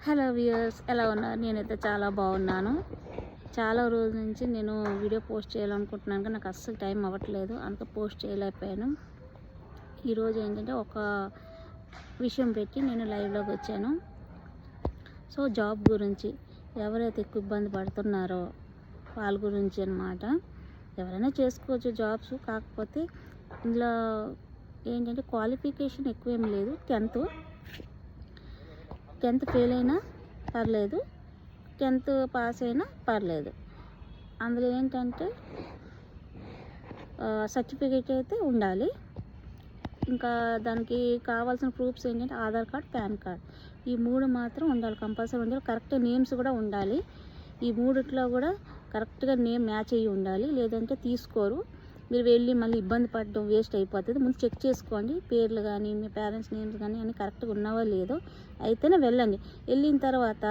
Hello viewers, ఎలా ఉన్నారు? నేనైతే చాలా బాగున్నాను. చాలా రోజుల నుంచి నేను వీడియో పోస్ట్ చేయాలనుకుంటున్నాను కానీ నాకు అస్సలు టైం అవ్వట్లేదు, అందుకే పోస్ట్ చేయలేకపోయాను. ఈరోజు ఏంటంటే ఒక విషయం పెట్టి నేను లైవ్లోకి వచ్చాను. సో జాబ్ గురించి ఎవరైతే ఎక్కువ ఇబ్బంది పడుతున్నారో వాళ్ళ గురించి అన్నమాట. ఎవరైనా చేసుకోవచ్చు జాబ్స్, కాకపోతే ఇందులో ఏంటంటే క్వాలిఫికేషన్ ఎక్కువేం లేదు. 10th ఫెయిల్ అయినా పర్లేదు, 10th పాస్ అయినా పర్లేదు. అందులో ఏంటంటే సర్టిఫికేట్ అయితే ఉండాలి. ఇంకా దానికి కావాల్సిన ప్రూఫ్స్ ఏంటంటే ఆధార్ కార్డ్, పాన్ కార్డ్, ఈ 3 మాత్రం ఉండాలి, కంపల్సరీ ఉండాలి. కరెక్ట్ నేమ్స్ కూడా ఉండాలి. ఈ 3లో కూడా కరెక్ట్గా నేమ్ మ్యాచ్ అయ్యి ఉండాలి, లేదంటే తీసుకోరు. మీరు వెళ్ళి మళ్ళీ ఇబ్బంది పడడం వేస్ట్ అయిపోతుంది. ముందు చెక్ చేసుకోండి, పేర్లు కానీ మీ పేరెంట్స్ నేమ్స్ కానీ అన్నీ కరెక్ట్గా ఉన్నావో లేదో, అయితేనే వెళ్ళండి. వెళ్ళిన తర్వాత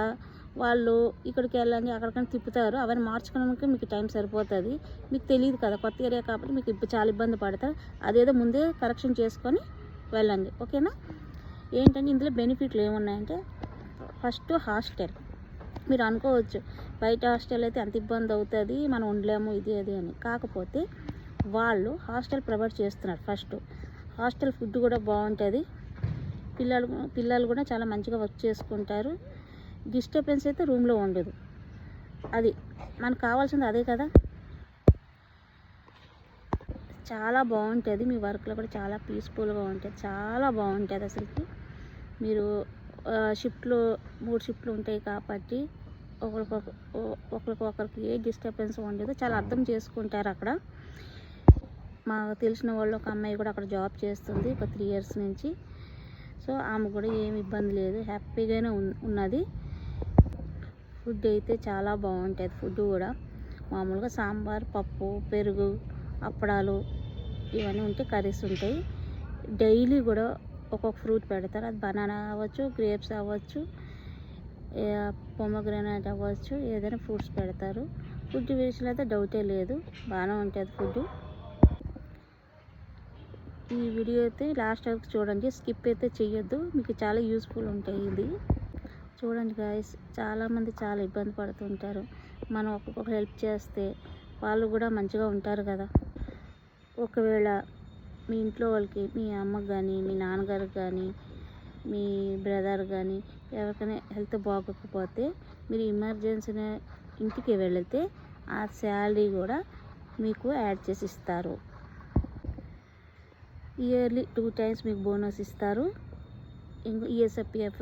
వాళ్ళు ఇక్కడికి వెళ్ళండి అక్కడికని తిప్పుతారు, అవన్నీ మార్చుకోవడానికి మీకు టైం సరిపోతుంది. మీకు తెలియదు కదా, కొత్త ఏరియా కాబట్టి మీకు ఇప్పుడు చాలా ఇబ్బంది పడతారు. అదేదో ముందే కరెక్షన్ చేసుకొని వెళ్ళండి, ఓకేనా? ఏంటంటే ఇందులో బెనిఫిట్లు ఏమున్నాయంటే, ఫస్ట్ హాస్టల్. మీరు అనుకోవచ్చు బయట హాస్టల్ అయితే అంత ఇబ్బంది అవుతుంది, మనం ఉండలేము ఇది అది అని. కాకపోతే వాళ్ళు ప్రొవైడ్ చేస్తున్నారు. ఫస్ట్ హాస్టల్ ఫుడ్ కూడా బాగుంటుంది. పిల్లలు కూడా చాలా మంచిగా వర్క్ చేసుకుంటారు. డిస్టర్బెన్స్ అయితే రూమ్లో ఉండదు. అది మనకు కావాల్సింది అదే కదా. చాలా బాగుంటుంది. మీ వర్క్లో కూడా చాలా పీస్ఫుల్గా ఉంటుంది, చాలా బాగుంటుంది అసలుకి. మీరు షిఫ్ట్లు 3 షిఫ్ట్లు ఉంటాయి కాబట్టి ఒకరికొకరికి ఏ డిస్టర్బెన్స్ ఉండదు, చాలా అర్థం చేసుకుంటారు అక్కడ. మాకు తెలిసిన వాళ్ళు ఒక అమ్మాయి కూడా అక్కడ జాబ్ చేస్తుంది ఒక 3 years నుంచి. సో ఆమె కూడా ఏమి ఇబ్బంది లేదు, హ్యాపీగానే ఉన్నది. ఫుడ్ అయితే చాలా బాగుంటుంది. ఫుడ్ కూడా మామూలుగా సాంబార్, పప్పు, పెరుగు, అప్పడాలు ఇవన్నీ ఉంటాయి, కర్రీస్ ఉంటాయి. డైలీ కూడా ఒక్కొక్క ఫ్రూట్ పెడతారు. అది బనానా అవ్వచ్చు, గ్రేప్స్ అవ్వచ్చు, పొమగ్రానైట్ అవ్వచ్చు, ఏదైనా ఫ్రూట్స్ పెడతారు. ఫుడ్ విషయంలో అయితే డౌటే లేదు, బాగానే ఉంటుంది ఫుడ్. ఈ వీడియో అయితే లాస్ట్ వరకు చూడండి, స్కిప్ అయితే చెయ్యొద్దు, మీకు చాలా యూస్ఫుల్ ఉంటాయి. ఇది చూడండి గాయస్, చాలామంది చాలా ఇబ్బంది పడుతుంటారు. మనం ఒక్కొక్కరు హెల్ప్ చేస్తే వాళ్ళు కూడా మంచిగా ఉంటారు కదా. ఒకవేళ మీ ఇంట్లో వాళ్ళకి, మీ అమ్మకి కానీ, మీ నాన్నగారికి కానీ, మీ బ్రదర్ కానీ ఎవరికైనా హెల్త్ బాగోకపోతే మీరు ఎమర్జెన్సీగా ఇంటికి వెళితే ఆ శాలరీ కూడా మీకు యాడ్ చేసి ఇస్తారు. ఇయర్లీ 2 times మీకు బోనస్ ఇస్తారు. ఇంకా ఈఎస్ఐపిఎఫ్